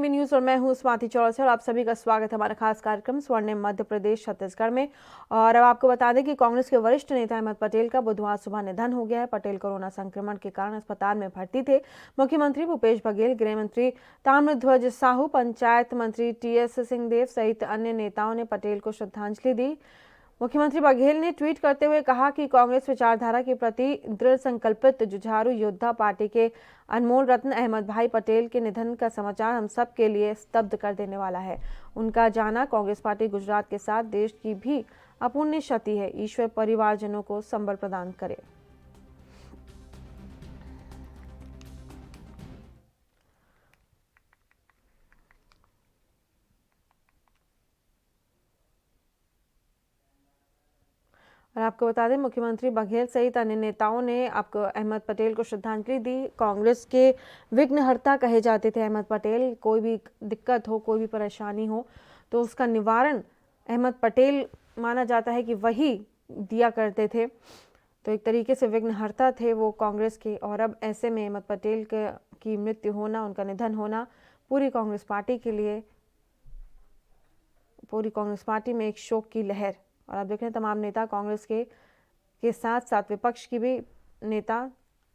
N V news और मैं हूं स्वाति चौरसिया और आप सभी का स्वागत है हमारा खास कार्यक्रम स्वर्णिम मध्य प्रदेश छत्तीसगढ़ में। और अब आपको बता दें कि कांग्रेस के वरिष्ठ नेता अहमद पटेल का बुधवार सुबह निधन हो गया है। पटेल कोरोना संक्रमण के कारण अस्पताल में भर्ती थे। मुख्यमंत्री भूपेश बघेल, गृह मंत्री ताम्रध्वज साहू, पंचायत मंत्री टीएस सिंहदेव सहित अन्य नेताओं ने पटेल को श्रद्धांजलि दी। मुख्यमंत्री बघेल ने ट्वीट करते हुए कहा कि कांग्रेस विचारधारा के प्रति दृढ़ संकल्पित जुझारू योद्धा पार्टी के अनमोल रत्न अहमद भाई पटेल के निधन का समाचार हम सब के लिए स्तब्ध कर देने वाला है। उनका जाना कांग्रेस पार्टी गुजरात के साथ देश की भी अपूर्णीय क्षति है। ईश्वर परिवारजनों को संबल प्रदान करे। और आपको बता दें, मुख्यमंत्री बघेल सहित अन्य नेताओं ने आपको अहमद पटेल को श्रद्धांजलि दी। कांग्रेस के विघ्नहर्ता कहे जाते थे अहमद पटेल। कोई भी दिक्कत हो, कोई भी परेशानी हो तो उसका निवारण अहमद पटेल माना जाता है कि वही दिया करते थे। तो एक तरीके से विघ्नहर्ता थे वो कांग्रेस के। और अब ऐसे में अहमद पटेल की मृत्यु होना, उनका निधन होना पूरी कांग्रेस पार्टी के लिए, पूरी कांग्रेस पार्टी में एक शोक की लहर। और आप देख रहे हैं तमाम नेता कांग्रेस के साथ साथ विपक्ष की भी नेता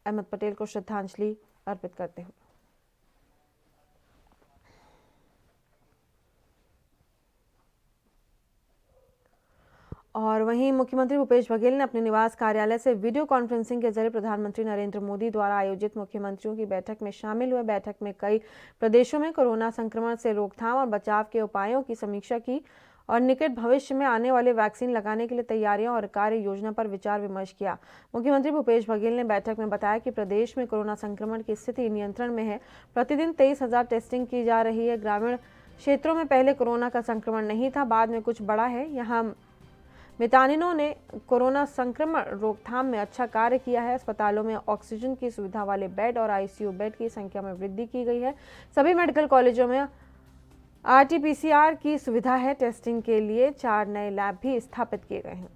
अहमद पटेल को श्रद्धांजलि अर्पित करते हुए। और वहीं मुख्यमंत्री भूपेश बघेल ने अपने निवास कार्यालय से वीडियो कॉन्फ्रेंसिंग के जरिए प्रधानमंत्री नरेंद्र मोदी द्वारा आयोजित मुख्यमंत्रियों की बैठक में शामिल हुए। बैठक में कई प्रदेशों में कोरोना संक्रमण से रोकथाम और बचाव के उपायों की समीक्षा की और निकट भविष्य में आने वाले वैक्सीन लगाने के लिए तैयारियों और कार्य योजना पर विचार विमर्श किया। मुख्यमंत्री भूपेश बघेल ने बैठक में बताया कि प्रदेश में कोरोना संक्रमण की स्थिति नियंत्रण में है। प्रतिदिन 23,000 टेस्टिंग की जा रही है। ग्रामीण क्षेत्रों में पहले कोरोना का संक्रमण नहीं था, बाद में कुछ बढ़ा है। यहाँ मितानिनों ने कोरोना संक्रमण रोकथाम में अच्छा कार्य किया है। अस्पतालों में ऑक्सीजन की सुविधा वाले बेड और आईसीयू बेड की संख्या में वृद्धि की गई है। सभी मेडिकल कॉलेजों में आरटी-पीसीआर की सुविधा है। टेस्टिंग के लिए 4 नए लैब भी स्थापित किए गए हैं।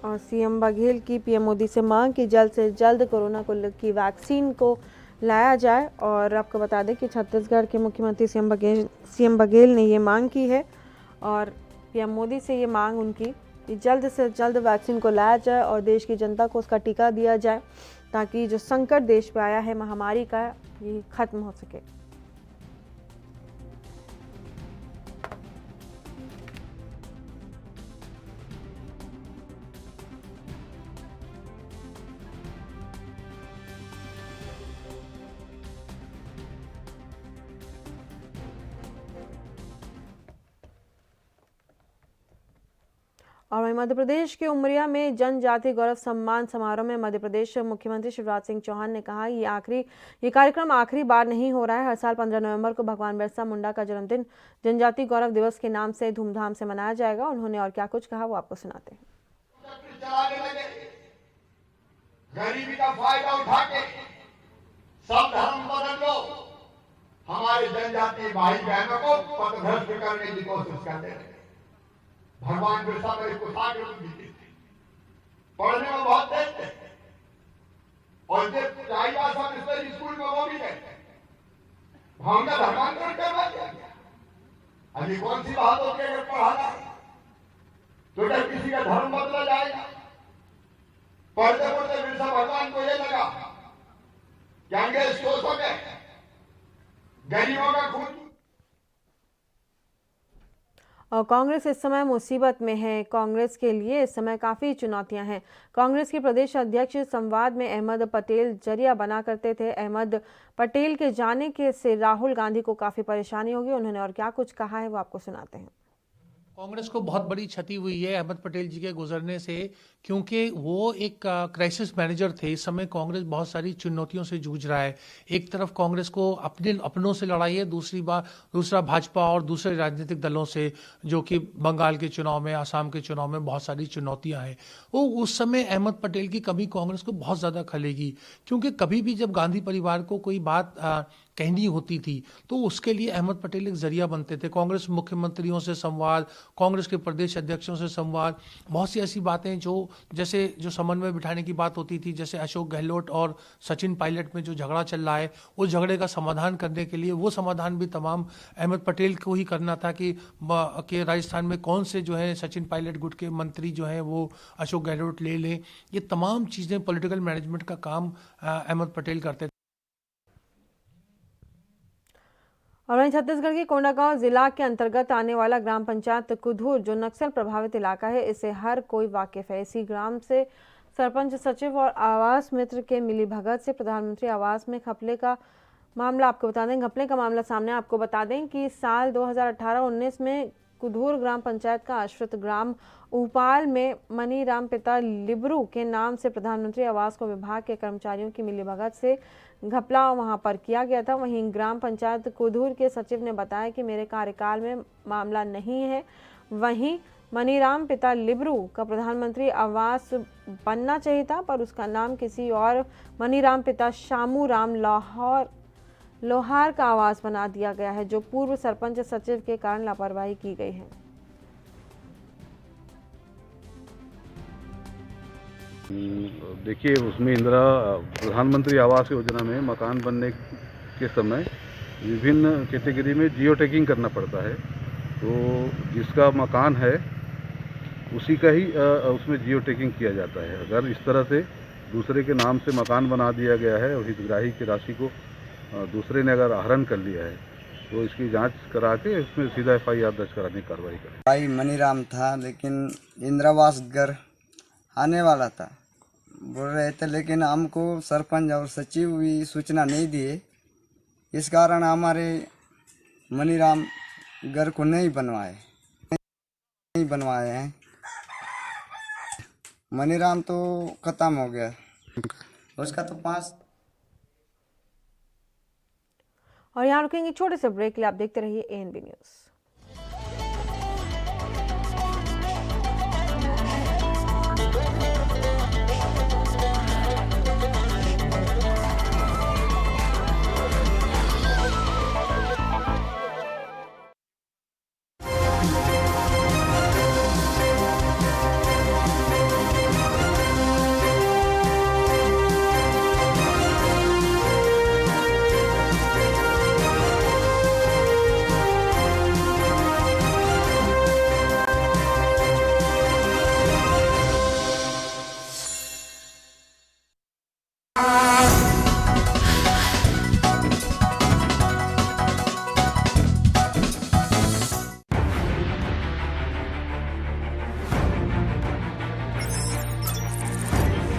और सीएम बघेल की पीएम मोदी से मांग कि जल्द से जल्द कोरोना की वैक्सीन को लाया जाए। और आपको बता दें कि छत्तीसगढ़ के मुख्यमंत्री सीएम बघेल ने ये मांग की है और पीएम मोदी से ये मांग उनकी कि जल्द से जल्द वैक्सीन को लाया जाए और देश की जनता को उसका टीका दिया जाए ताकि जो संकट देश पे आया है महामारी का, ये खत्म हो सके। और वहीं मध्य प्रदेश के उमरिया में जनजाति गौरव सम्मान समारोह में मध्य प्रदेश मुख्यमंत्री शिवराज सिंह चौहान ने कहा ये कार्यक्रम आखिरी बार नहीं हो रहा है। हर साल 15 नवंबर को भगवान बिरसा मुंडा का जन्मदिन जनजाति गौरव दिवस के नाम से धूमधाम से मनाया जाएगा। उन्होंने और क्या कुछ कहा वो आपको सुनाते हैं। गरीबी का फायदा उठा के सब धर्म बदल लो, हमारे जनजातीय भाई बहनों को पथभ्रष्ट करने की कोशिश करते रहे। भगवान बिरसा मेरे को पढ़ने में बहुत तेज थे और जब स्कूल में वो भी गए, हमने धर्मांतरण करवा दिया। अभी कौन सी बात होती है पढ़ाना तो जब किसी का धर्म बदला जाएगा। पढ़ते पढ़ते बिरसा भगवान को ये लगा कि अंग्रेज शोषक है, गरीबों का खून। और कांग्रेस इस समय मुसीबत में है। कांग्रेस के लिए इस समय काफ़ी चुनौतियां हैं। कांग्रेस के प्रदेश अध्यक्ष संवाद में अहमद पटेल जरिया बना करते थे। अहमद पटेल के जाने के से राहुल गांधी को काफ़ी परेशानी होगी। उन्होंने और क्या कुछ कहा है वो आपको सुनाते हैं। कांग्रेस को बहुत बड़ी क्षति हुई है अहमद पटेल जी के गुजरने से, क्योंकि वो एक क्राइसिस मैनेजर थे। इस समय कांग्रेस बहुत सारी चुनौतियों से जूझ रहा है। एक तरफ कांग्रेस को अपनों से लड़ाई है, दूसरा भाजपा और दूसरे राजनीतिक दलों से, जो कि बंगाल के चुनाव में, आसाम के चुनाव में बहुत सारी चुनौतियां हैं। वो उस समय अहमद पटेल की कमी कांग्रेस को बहुत ज़्यादा खलेगी, क्योंकि कभी भी जब गांधी परिवार को कोई बात कहनी होती थी, तो उसके लिए अहमद पटेल एक जरिया बनते थे। कांग्रेस मुख्यमंत्रियों से संवाद, कांग्रेस के प्रदेश अध्यक्षों से संवाद, बहुत सी ऐसी बातें जो समन्वय बिठाने की बात होती थी, जैसे अशोक गहलोत और सचिन पायलट में जो झगड़ा चल रहा है, उस झगड़े का समाधान करने के लिए वो समाधान भी तमाम अहमद पटेल को ही करना था कि राजस्थान में कौन से जो है सचिन पायलट गुट के मंत्री जो हैं वो अशोक गहलोत ले लें। ये तमाम चीज़ें पॉलिटिकल मैनेजमेंट का काम अहमद पटेल करते थे। और वहीं छत्तीसगढ़ के कोंडागांव जिला के अंतर्गत आने वाला ग्राम पंचायत कुधूर जो नक्सल प्रभावित इलाका है, इससे हर कोई वाकिफ है। इसी ग्राम से सरपंच सचिव और आवास मित्र के मिलीभगत से प्रधानमंत्री आवास में घपले का मामला सामने आपको बता दें कि साल 2018-19 में कुधूर ग्राम पंचायत का आश्रित ग्राम उपाल में मनीराम पिता लिब्रू के नाम से प्रधानमंत्री आवास को विभाग के कर्मचारियों की मिलीभगत से घपला वहां पर किया गया था। वहीं ग्राम पंचायत कुधूर के सचिव ने बताया कि मेरे कार्यकाल में मामला नहीं है। वहीं मनीराम पिता लिब्रू का प्रधानमंत्री आवास बनना चाहिए था, पर उसका नाम किसी और मनीराम पिता शामू राम लोहार का आवास बना दिया गया है, जो पूर्व सरपंच सचिव के कारण लापरवाही की गई है। देखिए, उसमें इंदिरा प्रधानमंत्री आवास योजना में मकान बनने के समय विभिन्न कैटेगरी में जियो टैगिंग करना पड़ता है। तो जिसका मकान है उसी का ही उसमें जियो टैगिंग किया जाता है। अगर इस तरह से दूसरे के नाम से मकान बना दिया गया है और हितग्राही की राशि को दूसरे ने अगर आहरण कर लिया है तो इसकी जांच करा के इसमें सीधा FIR दर्ज कराने की कार्रवाई करें। भाई मनीराम था, लेकिन इंदिरावास घर आने वाला था बोल रहे थे, लेकिन हमको सरपंच और सचिव भी सूचना नहीं दिए। इस कारण हमारे मनीराम घर को नहीं बनवाए हैं। मनीराम तो खत्म हो गया, उसका तो 5। और यहाँ रुकेंगे छोटे से ब्रेक के लिए। आप देखते रहिए ANB न्यूज़।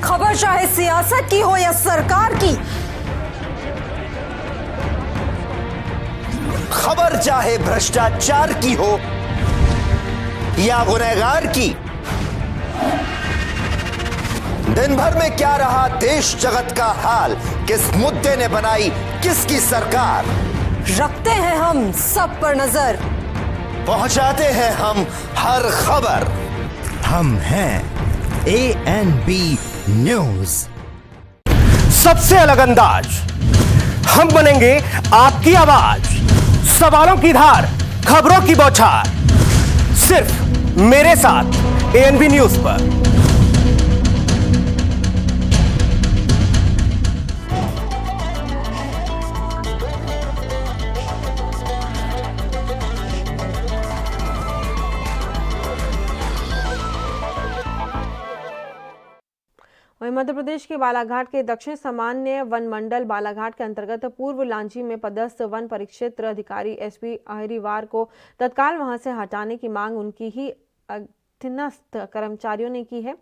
खबर चाहे सियासत की हो या सरकार की, खबर चाहे भ्रष्टाचार की हो या गुनहगार की, दिन भर में क्या रहा देश जगत का हाल, किस मुद्दे ने बनाई किसकी सरकार, रखते हैं हम सब पर नजर, पहुंचाते हैं हम हर खबर। हम हैं ANB न्यूज। सबसे अलग अंदाज, हम बनेंगे आपकी आवाज, सवालों की धार, खबरों की बौछार, सिर्फ मेरे साथ ANB न्यूज पर। वहीं मध्य प्रदेश के बालाघाट के दक्षिण सामान्य वन मंडल बालाघाट के अंतर्गत पूर्व लांजी में पदस्थ वन परिक्षेत्र अधिकारी SP अहिरीवार को तत्काल वहां से हटाने की मांग उनकी ही अधीनस्थ कर्मचारियों ने की है।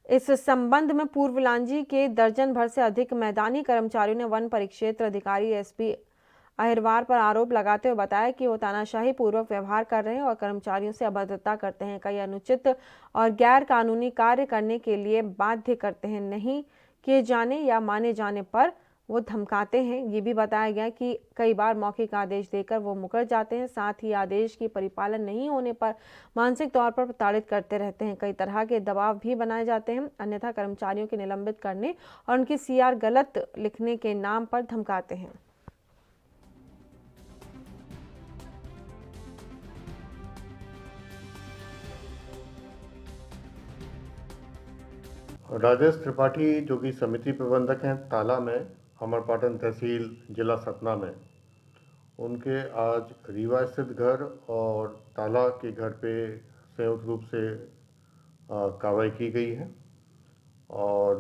इस संबंध में पूर्व लांजी के दर्जन भर से अधिक मैदानी कर्मचारियों ने वन परिक्षेत्र अधिकारी SP अहिरवार पर आरोप लगाते हुए बताया कि वो तानाशाही पूर्वक व्यवहार कर रहे हैं और कर्मचारियों से अभद्रता करते हैं, कई अनुचित और गैर कानूनी कार्य करने के लिए बाध्य करते हैं, नहीं किए जाने या माने जाने पर वो धमकाते हैं। ये भी बताया गया कि कई बार मौखिक आदेश देकर वो मुकर जाते हैं, साथ ही आदेश की परिपालन नहीं होने पर मानसिक तौर पर प्रताड़ित करते रहते हैं। कई तरह के दबाव भी बनाए जाते हैं, अन्यथा कर्मचारियों के निलंबित करने और उनकी CR गलत लिखने के नाम पर धमकाते हैं। राजेश त्रिपाठी जो कि समिति प्रबंधक हैं ताला में, अमरपाटन तहसील जिला सतना में, उनके आज रीवा स्थित घर और ताला के घर पे संयुक्त रूप से कार्रवाई की गई है और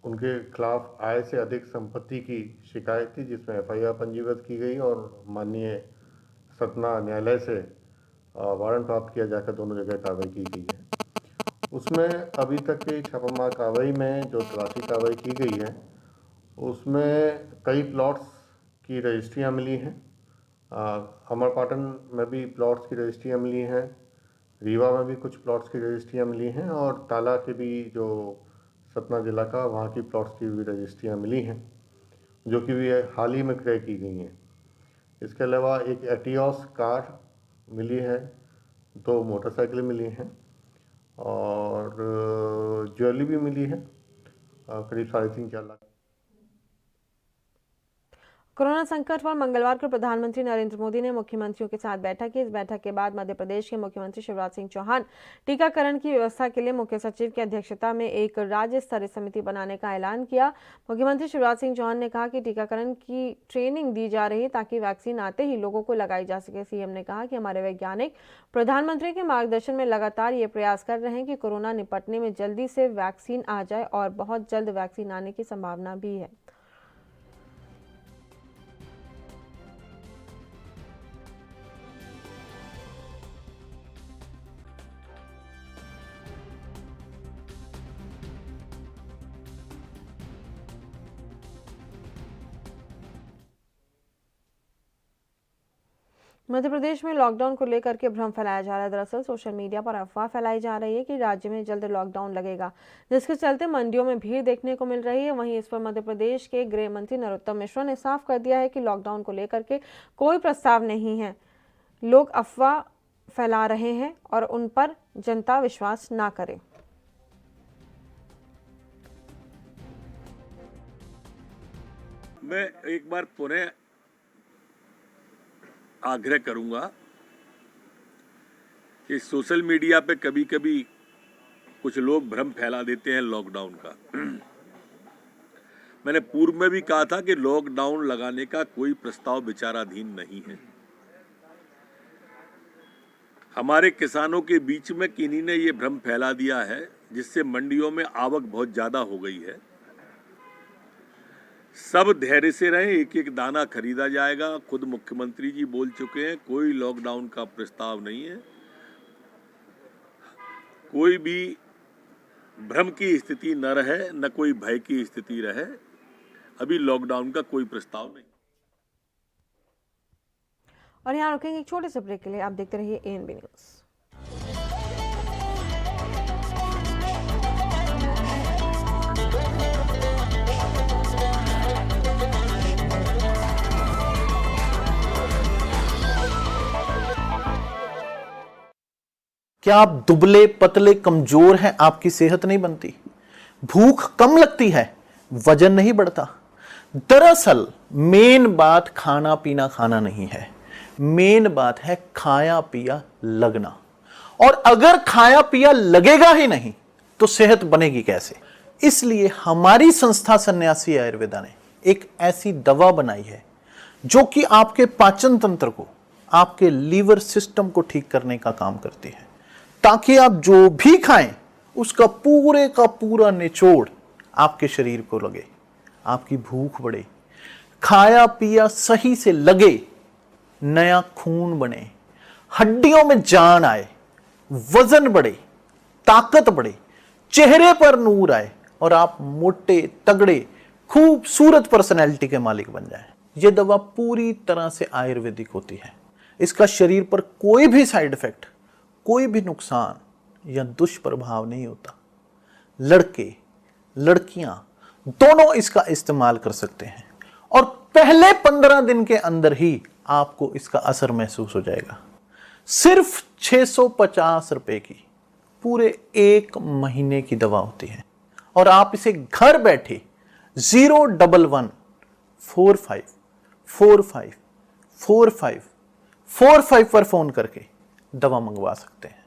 उनके खिलाफ आय से अधिक संपत्ति की शिकायत थी, जिसमें एफआईआर पंजीबद्ध की गई और माननीय सतना न्यायालय से वारंट प्राप्त किया जाकर दोनों जगह कार्रवाई की गई है। उसमें अभी तक की छापामार कार्रवाई में जो तलाशी कार्रवाई की गई है उसमें कई प्लॉट्स की रजिस्ट्रियां मिली हैं। अमरपाटन में भी प्लॉट्स की रजिस्ट्रियां मिली हैं, रीवा में भी कुछ प्लॉट्स की रजिस्ट्रियां मिली हैं और ताला के भी जो सतना जिला का वहाँ की प्लॉट्स की भी रजिस्ट्रियां मिली हैं, जो कि भी हाल ही में क्रय की गई हैं। इसके अलावा एक एटियोस कार मिली है, 2 मोटरसाइकिल मिली हैं और ज्वेलरी भी मिली है करीब 3.5-4 लाख। कोरोना संकट पर मंगलवार को प्रधानमंत्री नरेंद्र मोदी ने मुख्यमंत्रियों के साथ बैठक की। इस बैठक के बाद मध्य प्रदेश के मुख्यमंत्री शिवराज सिंह चौहान टीकाकरण की व्यवस्था के लिए मुख्य सचिव की अध्यक्षता में एक राज्य स्तरीय समिति बनाने का ऐलान किया। मुख्यमंत्री शिवराज सिंह चौहान ने कहा कि टीकाकरण की ट्रेनिंग दी जा रही है ताकि वैक्सीन आते ही लोगों को लगाई जा सके। सीएम ने कहा कि हमारे वैज्ञानिक प्रधानमंत्री के मार्गदर्शन में लगातार ये प्रयास कर रहे हैं कि कोरोना निपटने में जल्दी से वैक्सीन आ जाए और बहुत जल्द वैक्सीन आने की संभावना भी है। मध्य प्रदेश में लॉकडाउन को लेकर के भ्रम फैलाया जा रहा है। दरअसल सोशल मीडिया पर अफवाह फैलाई जा रही है कि राज्य में जल्द लॉकडाउन लगेगा, जिसके चलते मंडियों में भीड़ देखने को मिल रही है। वहीं इस पर मध्य प्रदेश के गृह मंत्री नरोत्तम मिश्रा ने साफ कर दिया है कि लॉकडाउन को लेकर के कोई प्रस्ताव नहीं है। लोग अफवाह फैला रहे हैं और उन पर जनता विश्वास ना करे। मैं एक बार पुनः आग्रह करूंगा कि सोशल मीडिया पे कभी कभी कुछ लोग भ्रम फैला देते हैं लॉकडाउन का। मैंने पूर्व में भी कहा था कि लॉकडाउन लगाने का कोई प्रस्ताव विचाराधीन नहीं है। हमारे किसानों के बीच में किन्हीं ने ये भ्रम फैला दिया है, जिससे मंडियों में आवक बहुत ज्यादा हो गई है। सब धैर्य से रहें, एक एक दाना खरीदा जाएगा। खुद मुख्यमंत्री जी बोल चुके हैं, कोई लॉकडाउन का प्रस्ताव नहीं है। कोई भी भ्रम की स्थिति न रहे, न कोई भय की स्थिति रहे। अभी लॉकडाउन का कोई प्रस्ताव नहीं। और यहाँ रुकेंगे एक छोटे से ब्रेक के लिए। आप देखते रहिए ANB न्यूज। क्या आप दुबले पतले कमजोर हैं? आपकी सेहत नहीं बनती, भूख कम लगती है, वजन नहीं बढ़ता? दरअसल मेन बात खाना पीना खाना नहीं है, मेन बात है खाया पिया लगना। और अगर खाया पिया लगेगा ही नहीं तो सेहत बनेगी कैसे? इसलिए हमारी संस्था सन्यासी आयुर्वेदा ने एक ऐसी दवा बनाई है जो कि आपके पाचन तंत्र को, आपके लीवर सिस्टम को ठीक करने का काम करती है, ताकि आप जो भी खाएं उसका पूरे का पूरा निचोड़ आपके शरीर को लगे, आपकी भूख बढ़े, खाया पिया सही से लगे, नया खून बने, हड्डियों में जान आए, वजन बढ़े, ताकत बढ़े, चेहरे पर नूर आए और आप मोटे तगड़े खूबसूरत पर्सनैलिटी के मालिक बन जाएं। यह दवा पूरी तरह से आयुर्वेदिक होती है। इसका शरीर पर कोई भी साइड इफेक्ट, कोई भी नुकसान या दुष्प्रभाव नहीं होता। लड़के लड़कियां दोनों इसका इस्तेमाल कर सकते हैं और पहले 15 दिन के अंदर ही आपको इसका असर महसूस हो जाएगा। सिर्फ 650 रुपए की पूरे 1 महीने की दवा होती है और आप इसे घर बैठे 01145454545 पर फोन करके दवा मंगवा सकते हैं।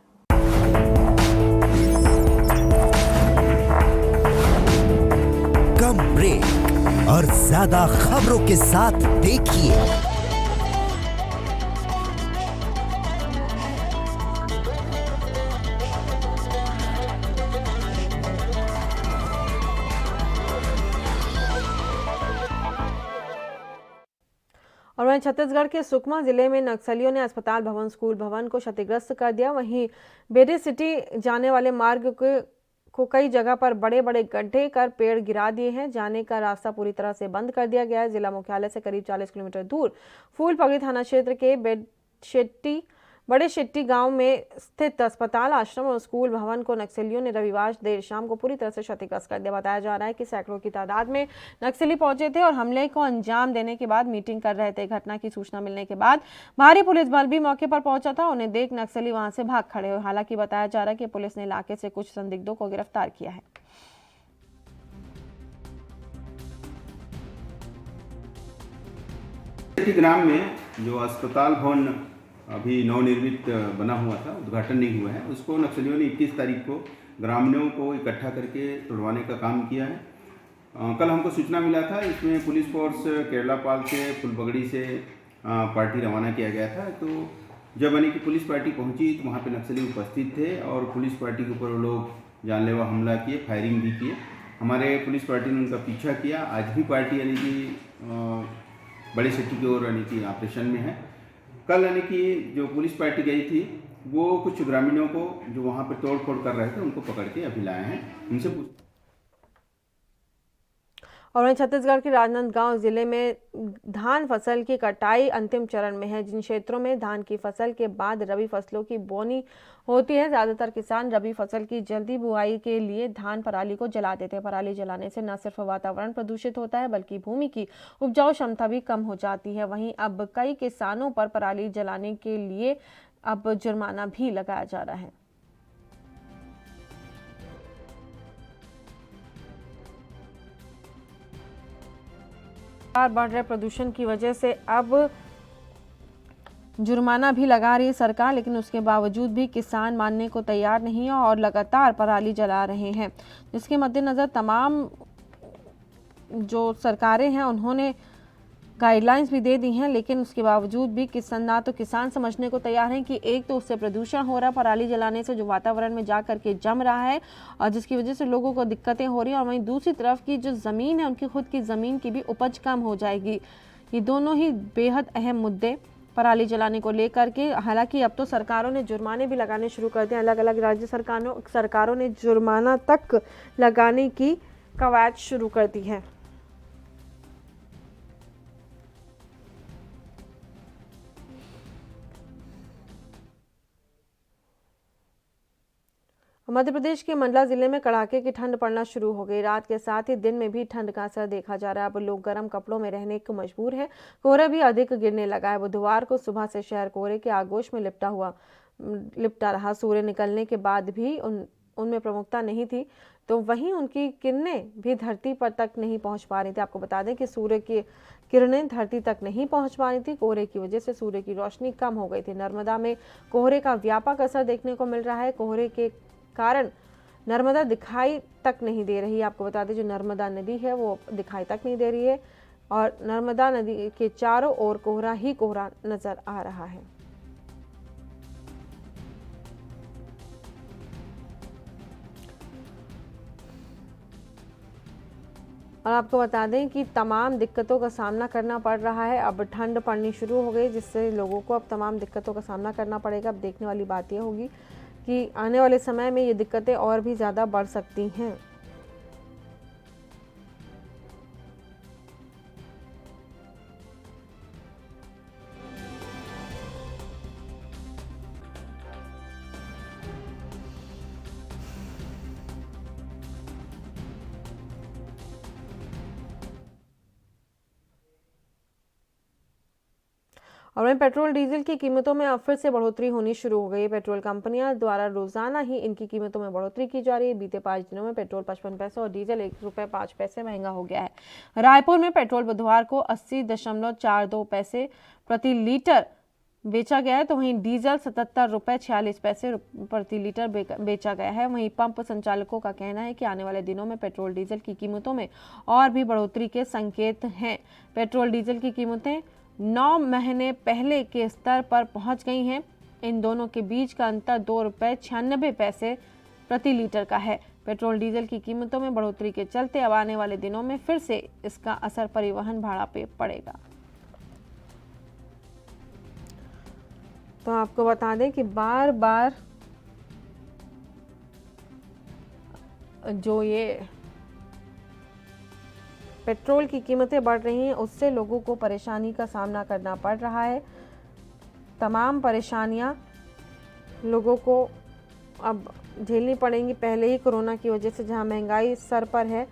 और ज्यादा खबरों के साथ देखिए और वहीं छत्तीसगढ़ के सुकमा जिले में नक्सलियों ने अस्पताल भवन, स्कूल भवन को क्षतिग्रस्त कर दिया। वहीं बेरी सिटी जाने वाले मार्ग को कई जगह पर बड़े बड़े गड्ढे कर पेड़ गिरा दिए हैं। जाने का रास्ता पूरी तरह से बंद कर दिया गया है। जिला मुख्यालय से करीब 40 किलोमीटर दूर फूलपगड़ी थाना क्षेत्र के बड़े शेट्टी गांव में स्थित अस्पताल, आश्रम और स्कूल भवन को नक्सलियों ने रविवार देर शाम को पूरी तरह से क्षतिग्रस्त कर दिया। बताया जा रहा है कि सैकड़ों की तादाद में नक्सली पहुंचे थे और हमले को अंजाम देने के बाद मीटिंग कर रहे थे। घटना की सूचना मिलने के बाद भारी पुलिस बल भी मौके पर पहुंचा था। उन्हें देख नक्सली वहां से भाग खड़े हुए। हालांकि बताया जा रहा है कि पुलिस ने इलाके से कुछ संदिग्धों को गिरफ्तार किया है। ग्राम में जो अस्पताल भवन अभी नवनिर्मित बना हुआ था, उद्घाटन नहीं हुआ है, उसको नक्सलियों ने 21 तारीख को ग्रामीणों को इकट्ठा करके तोड़वाने का काम किया है। कल हमको सूचना मिला था, इसमें पुलिस फोर्स केरलापाल से, फूलपगड़ी से पार्टी रवाना किया गया था। तो जब यानी कि पुलिस पार्टी पहुंची तो वहाँ पे नक्सली उपस्थित थे और पुलिस पार्टी के ऊपर वो लोग जानलेवा हमला किए, फायरिंग भी किए। हमारे पुलिस पार्टी ने उनका पीछा किया। आज भी पार्टी यानी कि बड़े सिटी की ओर यानी कि ऑपरेशन में है। कल यानी कि जो पुलिस पार्टी गई थी वो कुछ ग्रामीणों को जो वहाँ पे तोड़ फोड़ कर रहे थे उनको पकड़ के अभी लाए हैं, उनसे और वहीं छत्तीसगढ़ के राजनांदगांव जिले में धान फसल की कटाई अंतिम चरण में है। जिन क्षेत्रों में धान की फसल के बाद रबी फसलों की बोनी होती है, ज्यादातर किसान रबी फसल की जल्दी बुआई के लिए धान पराली को जला देते हैं। पराली जलाने से न सिर्फ वातावरण प्रदूषित होता है बल्कि भूमि की उपजाऊ क्षमता भी कम हो जाती है। वहीं अब कई किसानों पर पराली जलाने के लिए अब जुर्माना भी लगाया जा रहा है। बढ़ रहे प्रदूषण की वजह से अब जुर्माना भी लगा रही है सरकार, लेकिन उसके बावजूद भी किसान मानने को तैयार नहीं है और लगातार पराली जला रहे हैं। जिसके मद्देनजर तमाम जो सरकारें हैं उन्होंने गाइडलाइंस भी दे दी हैं, लेकिन उसके बावजूद भी किसान समझने को तैयार हैं कि एक तो उससे प्रदूषण हो रहा है पराली जलाने से, जो वातावरण में जा करके जम रहा है और जिसकी वजह से लोगों को दिक्कतें हो रही हैं, और वहीं दूसरी तरफ की जो ज़मीन है उनकी खुद की ज़मीन की भी उपज कम हो जाएगी। ये दोनों ही बेहद अहम मुद्दे पराली जलाने को लेकर के। हालांकि अब तो सरकारों ने जुर्माने भी लगाने शुरू कर दिए। अलग अलग राज्य सरकारों ने जुर्माना तक लगाने की कवायद शुरू कर दी है। मध्य प्रदेश के मंडला जिले में कड़ाके की ठंड पड़ना शुरू हो गई। रात के साथ ही दिन में भी ठंड का असर देखा जा रहा है। अब लोग गर्म कपड़ों में रहने को मजबूर हैं। कोहरा भी अधिक गिरने लगा है। बुधवार को सुबह से शहर कोहरे के आगोश में लिपटा रहा। सूर्य निकलने के बाद भी उनमें प्रमुखता नहीं थी, तो वहीं उनकी किरणें भी धरती पर तक नहीं पहुंच पा रही थी। आपको बता दें कि सूर्य की किरणें धरती तक नहीं पहुंच पा रही थी। कोहरे की वजह से सूर्य की रोशनी कम हो गई थी। नर्मदा में कोहरे का व्यापक असर देखने को मिल रहा है। कोहरे के कारण नर्मदा दिखाई तक नहीं दे रही है। आपको बता दें जो नर्मदा नदी है वो दिखाई तक नहीं दे रही है और नर्मदा नदी के चारों ओर कोहरा ही कोहरा नजर आ रहा है। और आपको बता दें कि तमाम दिक्कतों का सामना करना पड़ रहा है। अब ठंड पड़नी शुरू हो गई, जिससे लोगों को अब तमाम दिक्कतों का सामना करना पड़ेगा। अब देखने वाली बात यह होगी कि आने वाले समय में ये दिक्कतें और भी ज़्यादा बढ़ सकती हैं। और वहीं पेट्रोल डीजल की कीमतों में अब फिर से बढ़ोतरी होनी शुरू हो गई है। पेट्रोल कंपनियां द्वारा रोजाना ही इनकी कीमतों में बढ़ोतरी की जा रही है। बीते 5 दिनों में पेट्रोल 55 पैसे और डीजल 1 रुपये 5 पैसे महंगा हो गया है। रायपुर में पेट्रोल बुधवार को 80.42 पैसे प्रति लीटर बेचा गया है, तो वहीं डीजल 77 रुपये 46 पैसे प्रति लीटर बेचा गया है। वहीं पंप संचालकों का कहना है कि आने वाले दिनों में पेट्रोल डीजल की कीमतों में और भी बढ़ोतरी के संकेत हैं। पेट्रोल डीजल की कीमतें 9 महीने पहले के स्तर पर पहुंच गई हैं। इन दोनों के बीच का अंतर 2 रुपये 96 पैसे प्रति लीटर का है। पेट्रोल डीजल की कीमतों में बढ़ोतरी के चलते अब आने वाले दिनों में फिर से इसका असर परिवहन भाड़ा पे पड़ेगा। तो आपको बता दें कि बार बार जो ये पेट्रोल की कीमतें बढ़ रही हैं उससे लोगों को परेशानी का सामना करना पड़ रहा है। तमाम परेशानियां लोगों को अब झेलनी पड़ेंगी। पहले ही कोरोना की वजह से जहां महंगाई सर पर है,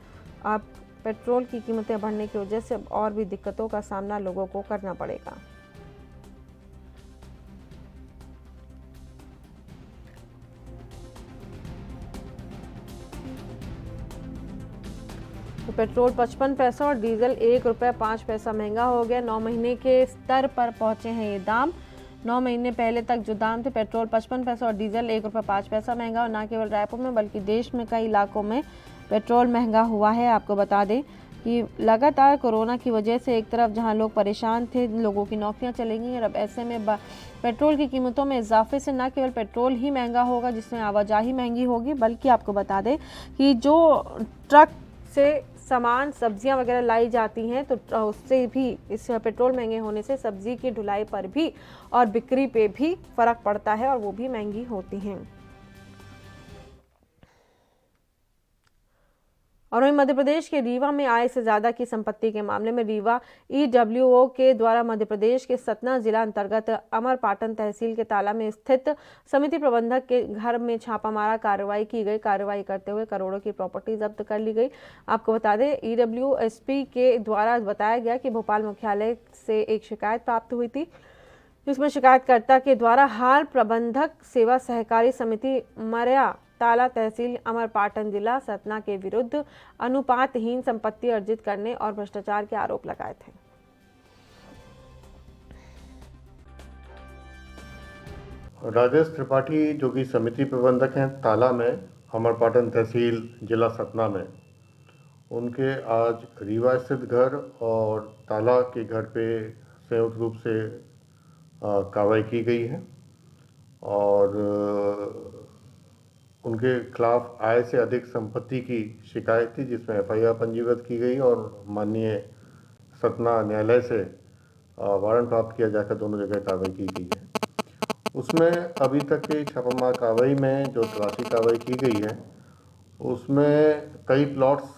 अब पेट्रोल की कीमतें बढ़ने की वजह से और भी दिक्कतों का सामना लोगों को करना पड़ेगा। तो पेट्रोल 55 पैसा और डीजल 1 रुपये 5 पैसा महंगा हो गया। 9 महीने के स्तर पर पहुंचे हैं ये दाम। 9 महीने पहले तक जो दाम थे, पेट्रोल 55 पैसा और डीजल 1 रुपये 5 पैसा महंगा। और न केवल रायपुर में बल्कि देश में कई इलाकों में पेट्रोल महंगा हुआ है। आपको बता दें कि लगातार कोरोना की वजह से एक तरफ जहां लोग परेशान थे, लोगों की नौकरियां चलेंगी, और अब ऐसे में पेट्रोल की कीमतों में इजाफे से न केवल पेट्रोल ही महंगा होगा जिसमें आवाजाही महंगी होगी, बल्कि आपको बता दें कि जो ट्रक से सामान सब्जियां वगैरह लाई जाती हैं तो उससे भी इस पेट्रोल महंगे होने से सब्जी की ढुलाई पर भी और बिक्री पे भी फर्क पड़ता है और वो भी महंगी होती हैं। और वहीं मध्य प्रदेश के रीवा में आय से ज्यादा की संपत्ति के मामले में रीवा EWO के द्वारा मध्य प्रदेश के सतना जिला अंतर्गत अमरपाटन तहसील के ताला में स्थित समिति प्रबंधक के घर में छापामारा कार्रवाई की गई। कार्रवाई करते हुए करोड़ों की प्रॉपर्टी जब्त कर ली गई। आपको बता दें, EWO SP के द्वारा बताया गया कि भोपाल मुख्यालय से एक शिकायत प्राप्त हुई थी, जिसमें शिकायतकर्ता के द्वारा हाल प्रबंधक सेवा सहकारी समिति मरया ताला तहसील अमरपाटन जिला सतना के विरुद्ध अनुपातहीन संपत्ति अर्जित करने और भ्रष्टाचार के आरोप लगाए थे। राजेश त्रिपाठी जो कि समिति प्रबंधक हैं ताला में अमरपाटन तहसील जिला सतना में, उनके आज रीवा स्थित घर और ताला के घर पे संयुक्त रूप से कार्रवाई की गई है और उनके खिलाफ आय से अधिक संपत्ति की शिकायत थी, जिसमें FIR पंजीबद्ध की गई और माननीय सतना न्यायालय से वारंट प्राप्त किया जाकर दोनों जगह कार्रवाई की गई है। उसमें अभी तक की छापामार कार्रवाई में जो तलाशी कार्रवाई की गई है उसमें कई प्लॉट्स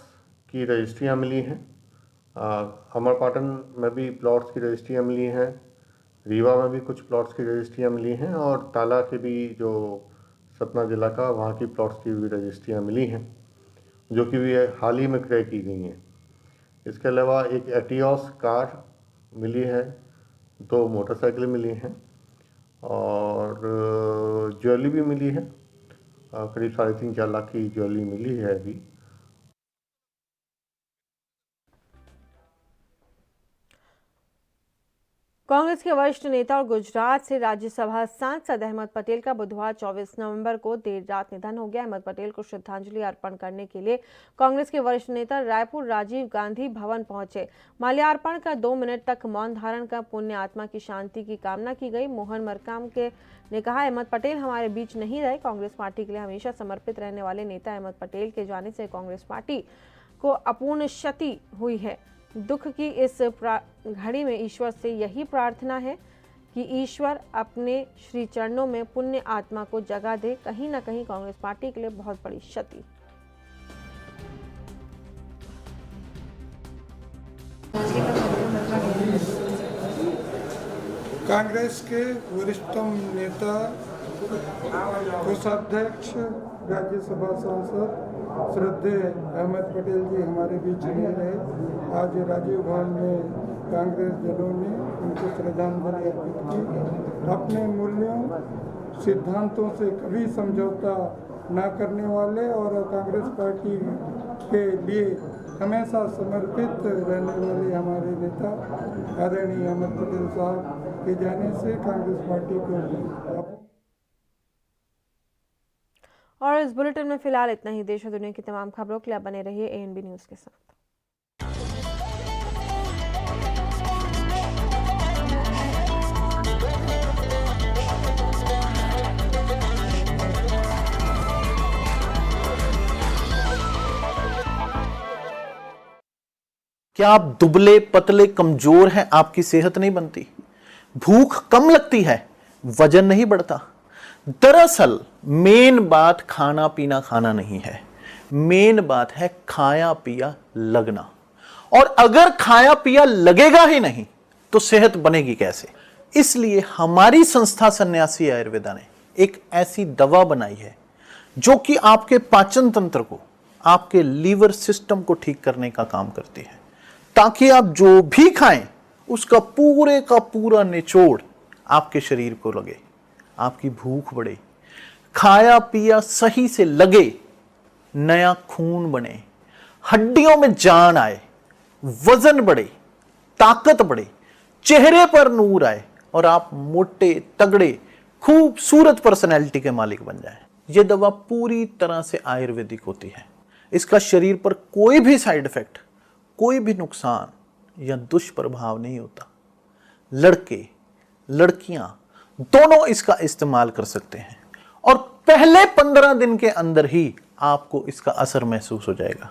की रजिस्ट्रियां मिली हैं। अमरपाटन में भी प्लॉट्स की रजिस्ट्रियां मिली हैं, रीवा में भी कुछ प्लॉट्स की रजिस्ट्रियां मिली हैं और ताला के भी जो सतना जिला का वहाँ की प्लॉट्स की भी रजिस्ट्रियाँ मिली हैं, जो कि भी हाल ही में क्रय की गई हैं। इसके अलावा एक एटियोस कार मिली है, 2 मोटरसाइकिल मिली हैं और ज्वेलरी भी मिली है। करीब 3.5-4 लाख की ज्वेलरी मिली है अभी। कांग्रेस के वरिष्ठ नेता और गुजरात से राज्यसभा सांसद अहमद पटेल का बुधवार 24 नवंबर को देर रात निधन हो गया। अहमद पटेल को श्रद्धांजलि अर्पण करने के लिए कांग्रेस के वरिष्ठ नेता रायपुर राजीव गांधी भवन पहुंचे। माल्यार्पण का 2 मिनट तक मौन धारण कर पुण्य आत्मा की शांति की कामना की गई। मोहन मरकाम ने कहा, अहमद पटेल हमारे बीच नहीं रहे। कांग्रेस पार्टी के लिए हमेशा समर्पित रहने वाले नेता अहमद पटेल के जाने से कांग्रेस पार्टी को अपूर्ण क्षति हुई है। दुख की इस घड़ी में ईश्वर से यही प्रार्थना है कि ईश्वर अपने श्री चरणों में पुण्य आत्मा को जगह दे। कहीं ना कहीं कांग्रेस पार्टी के लिए बहुत बड़ी क्षति। कांग्रेस के वरिष्ठतम नेता, कोषाध्यक्ष, राज्यसभा सांसद श्रद्धेय अहमद पटेल जी हमारे बीच नहीं रहे। आज राजीव भवन में कांग्रेस जनों ने उनको श्रद्धांजलि अर्पित की। अपने मूल्यों सिद्धांतों से कभी समझौता न करने वाले और कांग्रेस पार्टी के लिए हमेशा समर्पित रहने वाले हमारे नेता आदरणीय अहमद पटेल साहब के जाने से कांग्रेस पार्टी को और इस बुलेटिन में फिलहाल इतना ही। देश और दुनिया की तमाम खबरों के लिए आप बने रहिए ANB न्यूज़ के साथ। क्या आप दुबले पतले कमजोर हैं, आपकी सेहत नहीं बनती, भूख कम लगती है, वजन नहीं बढ़ता? दरअसल मेन बात खाना पीना खाना नहीं है, मेन बात है खाया पिया लगना। और अगर खाया पिया लगेगा ही नहीं तो सेहत बनेगी कैसे? इसलिए हमारी संस्था सन्यासी आयुर्वेदा ने एक ऐसी दवा बनाई है जो कि आपके पाचन तंत्र को, आपके लीवर सिस्टम को ठीक करने का काम करती है, ताकि आप जो भी खाएं उसका पूरे का पूरा निचोड़ आपके शरीर को लगे, आपकी भूख बढ़े, खाया पिया सही से लगे, नया खून बने, हड्डियों में जान आए, वजन बढ़े, ताकत बढ़े, चेहरे पर नूर आए और आप मोटे तगड़े खूबसूरत पर्सनैलिटी के मालिक बन जाएं। यह दवा पूरी तरह से आयुर्वेदिक होती है। इसका शरीर पर कोई भी साइड इफेक्ट, कोई भी नुकसान या दुष्प्रभाव नहीं होता। लड़के लड़कियां दोनों इसका इस्तेमाल कर सकते हैं और पहले 15 दिन के अंदर ही आपको इसका असर महसूस हो जाएगा।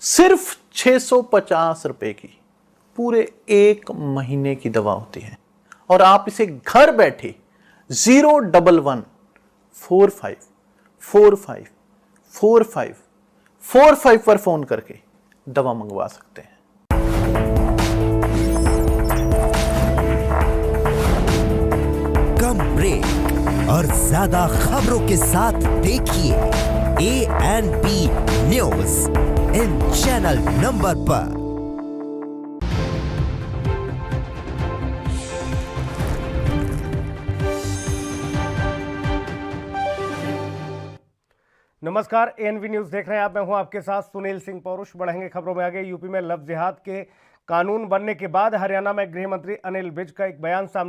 सिर्फ 650 रुपए की पूरे 1 महीने की दवा होती है और आप इसे घर बैठे 01145454545 पर फोन करके दवा मंगवा सकते हैं। कम ब्रेक और ज्यादा खबरों के साथ देखिए ANB news in channel number पर। नमस्कार, ANB न्यूज देख रहे हैं आप। मैं हूं आपके साथ सुनील सिंह पौरुष। बढ़ेंगे खबरों में आगे। यूपी में लव जिहाद के कानून बनने के बाद हरियाणा में गृह मंत्री अनिल विज का एक बयान सामने